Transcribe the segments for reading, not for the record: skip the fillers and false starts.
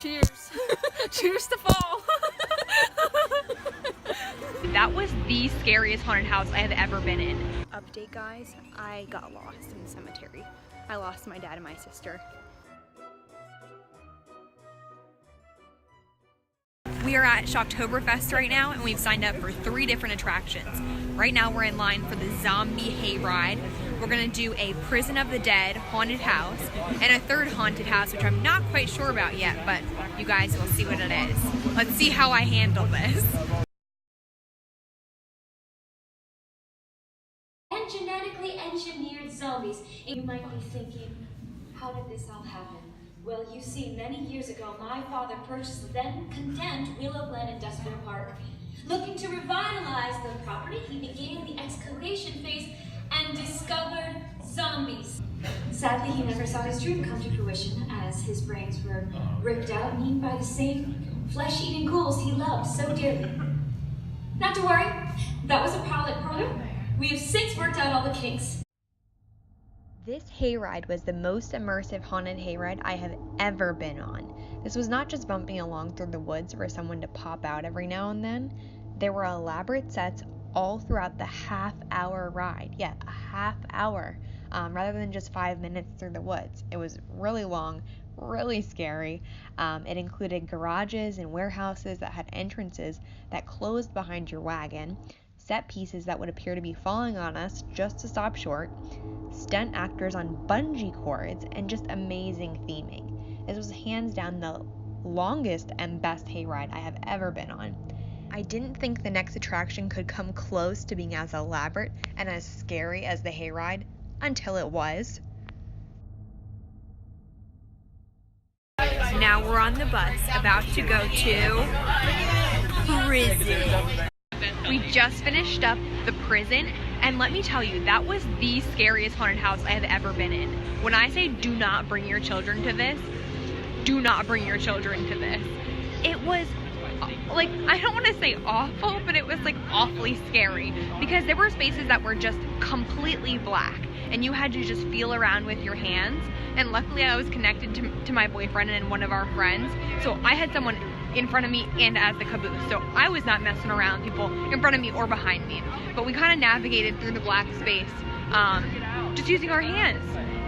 Cheers. Cheers to fall. That was the scariest haunted house I have ever been in. Update, guys, I got lost in the cemetery. I lost my dad and my sister. We are at Shocktoberfest right now, and we've signed up for 3 different attractions. Right now we're in line for the zombie hayride. We're gonna do a Prison of the Dead haunted house and a 3rd haunted house, which I'm not quite sure about yet, but you guys will see what it is. Let's see how I handle this. And genetically engineered zombies. You might be thinking, how did this all happen? Well, you see, many years ago, my father purchased the then condemned Willow Glen Industrial Park. Looking to revitalize the property, he began the excavation phase and discovered zombies. Sadly, he never saw his dream come to fruition, as his brains were ripped out and eaten by the same flesh-eating ghouls he loved so dearly. Not to worry, that was a pilot prototype. We have since worked out all the kinks. This hayride was the most immersive haunted hayride I have ever been on. This was not just bumping along through the woods for someone to pop out every now and then. There were elaborate sets all throughout the half-hour ride. Yeah, a half hour, rather than just 5 minutes through the woods. It was really long, really scary. It included garages and warehouses that had entrances that closed behind your wagon, set pieces that would appear to be falling on us just to stop short, stunt actors on bungee cords, and just amazing theming. This was hands down the longest and best hayride I have ever been on. I didn't think the next attraction could come close to being as elaborate and as scary as the hayride until it was. Now we're on the bus about to go to prison. We just finished up the prison, and let me tell you, that was the scariest haunted house I have ever been in. When I say do not bring your children to this, do not bring your children to this. It was, like, I don't want to say awful, but it was like awfully scary because there were spaces that were just completely black and you had to just feel around with your hands. And luckily I was connected to my boyfriend and one of our friends, so I had someone in front of me and as the caboose, so I was not messing around with people in front of me or behind me, but we kind of navigated through the black space just using our hands.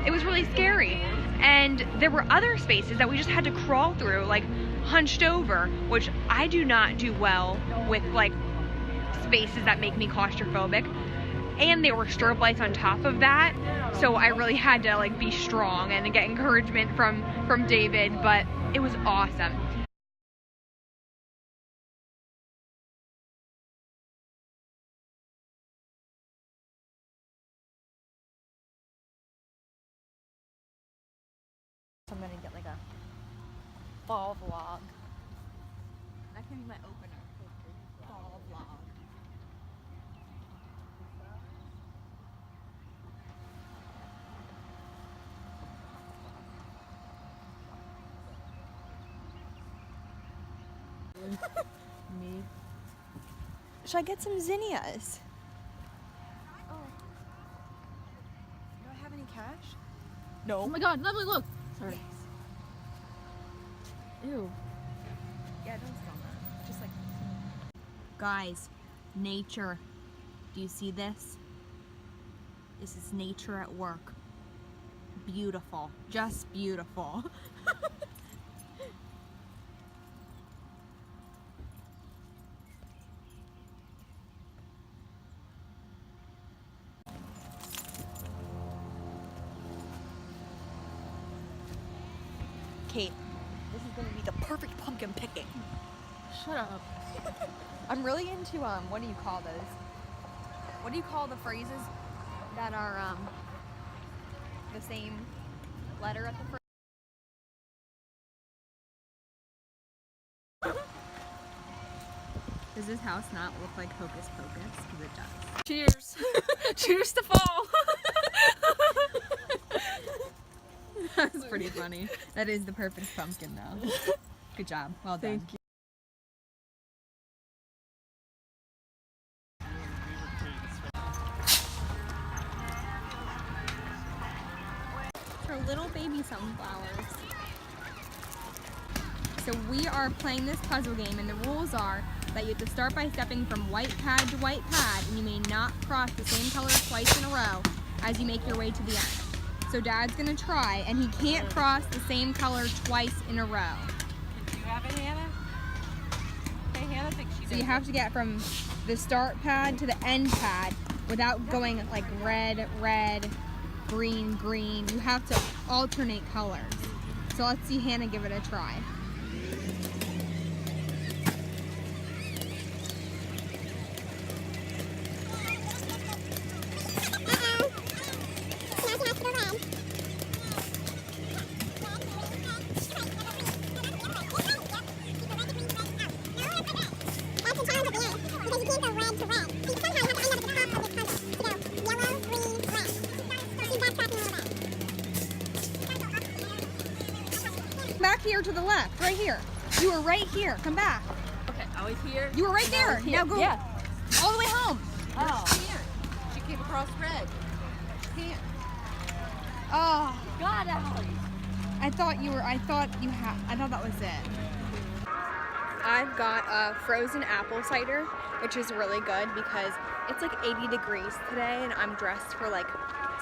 It was really scary, and there were other spaces that we just had to crawl through, like hunched over, which I do not do well with, like spaces that make me claustrophobic. And there were strobe lights on top of that, so I really had to like be strong and get encouragement from David, but it was awesome. I'm gonna get like a fall vlog. That can be my opener. Fall vlog. Me. Should I get some zinnias? Oh. Do I have any cash? No. Oh my god, lovely, look! Sorry. Ew. Yeah, don't smell that. Just like... Guys, nature. Do you see this? This is nature at work. Beautiful. Just beautiful. Kate, this is gonna be the perfect pumpkin picking. Shut up. I'm really into, what do you call those? What do you call the phrases that are, the same letter at the first? Does this house not look like Hocus Pocus? Because it does. Cheers. Cheers to fall. That's pretty funny. That is the perfect pumpkin, though. Good job. Well done. Thank you. For little baby sunflowers. so we are playing this puzzle game, and the rules are that you have to start by stepping from white pad to white pad, and you may not cross the same color twice in a row as you make your way to the end. So Dad's gonna try, and he can't cross the same color twice in a row. Do you have it, Hannah? Okay, Hannah thinks she does. So you have to get from the start pad to the end pad without going like red, red, green, green. You have to alternate colors. So let's see Hannah give it a try. Back here to the left, right here. You were right here. Come back. Okay, I was here. You were right there. Now go all the way home. Oh. She can't. She came across red. She can't. Oh, God, Allie. I thought that was it. I've got a frozen apple cider, which is really good because it's like 80 degrees today and I'm dressed for like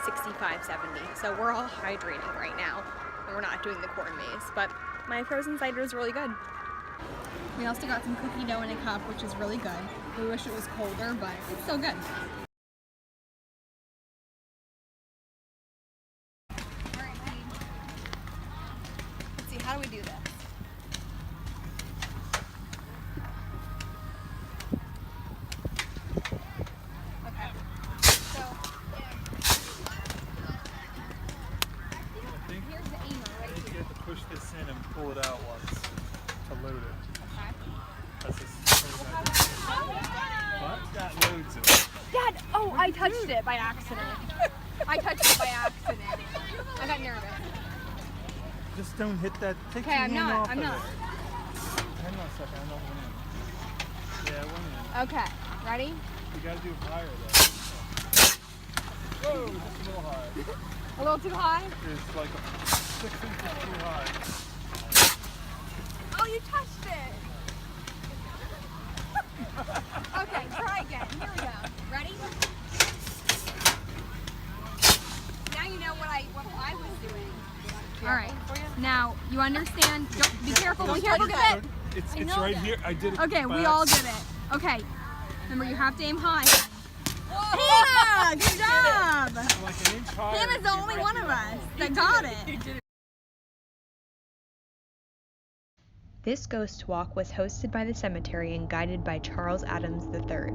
65, 70. So we're all hydrating right now. We're not doing the corn maze, but my frozen cider is really good. We also got some cookie dough in a cup, which is really good. We wish it was colder, but it's still good. All right, Paige. Let's see, how do we do this? Okay. So, here's the aimer right I think you here. have to push this in and pull it out once to load it. Okay. That's just but that loads it. Dad, oh, I touched it by accident. I touched it by accident. I got nervous. Just don't hit that. Take Okay, your I'm hand not. off I'm of not. it. Hang on a second. I don't want in. Yeah, one in. Okay, ready? You gotta do it higher though. Whoa, just a little high. A little too high? It's like 6 inches too high. Oh, you touched it. Okay, try again. Here we go. Ready? Now you know what I was doing. All right. Now you understand. Don't, be careful. Be careful. Get it. It's right here. I did it. Okay, we by all did accident. it. Okay. Remember, you have to aim high. Hannah, good job. Like an inch higher. Hannah's the only one of us that got it. This ghost walk was hosted by the cemetery and guided by Charles Adams III.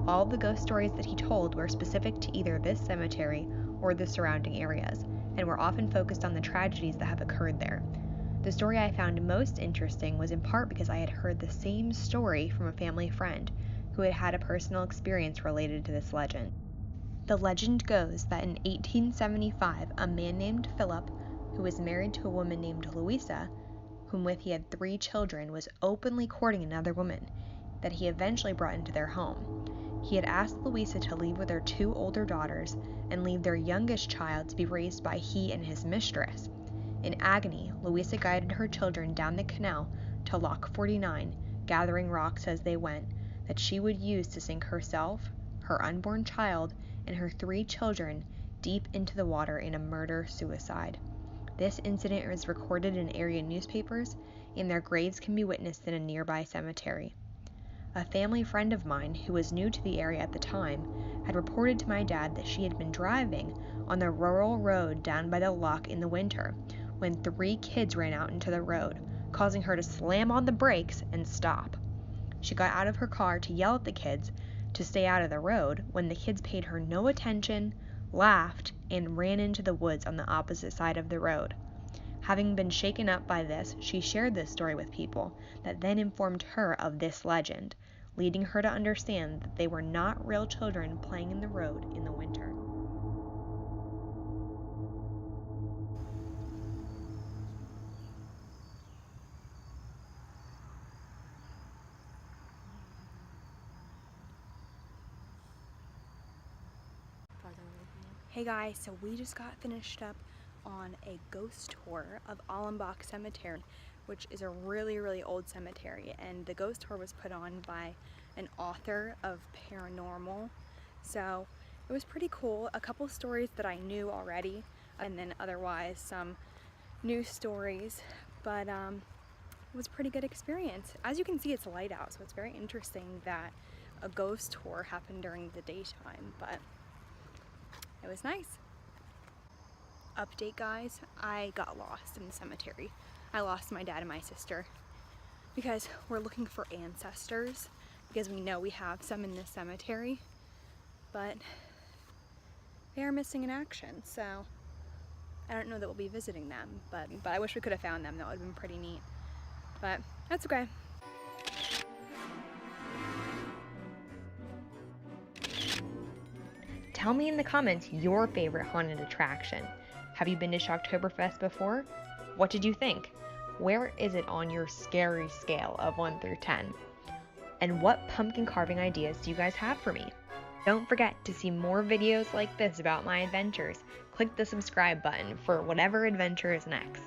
All the ghost stories that he told were specific to either this cemetery or the surrounding areas, and were often focused on the tragedies that have occurred there. The story I found most interesting was in part because I had heard the same story from a family friend who had had a personal experience related to this legend. The legend goes that in 1875, a man named Philip, who was married to a woman named Louisa, whom with he had 3 children, was openly courting another woman that he eventually brought into their home. He had asked Louisa to leave with their 2 older daughters and leave their youngest child to be raised by he and his mistress. In agony, Louisa guided her children down the canal to Loch 49, gathering rocks as they went, that she would use to sink herself, her unborn child, and her 3 children deep into the water in a murder-suicide. This incident is recorded in area newspapers, and their graves can be witnessed in a nearby cemetery. A family friend of mine, who was new to the area at the time, had reported to my dad that she had been driving on the rural road down by the loch in the winter, when 3 kids ran out into the road, causing her to slam on the brakes and stop. She got out of her car to yell at the kids to stay out of the road, when the kids paid her no attention, laughed, and ran into the woods on the opposite side of the road. Having been shaken up by this, she shared this story with people that then informed her of this legend, leading her to understand that they were not real children playing in the road in the winter. Hey guys, so we just got finished up on a ghost tour of Allenbach Cemetery. which is a really, really old cemetery, and the ghost tour was put on by an author of paranormal. So it was pretty cool. A couple stories that I knew already, and then otherwise some new stories, but it was a pretty good experience. As you can see, it's light out, so it's very interesting that a ghost tour happened during the daytime, but it was nice. Update, guys, I got lost in the cemetery. I lost my dad and my sister because we're looking for ancestors, because we know we have some in this cemetery, but they are missing in action, so I don't know that we'll be visiting them, but I wish we could have found them. That would have been pretty neat, but that's okay. Tell me in the comments your favorite haunted attraction. Have you been to Shocktoberfest before? What did you think? Where is it on your scary scale of 1 through 10? And what pumpkin carving ideas do you guys have for me? Don't forget to see more videos like this about my adventures. Click the subscribe button for whatever adventure is next.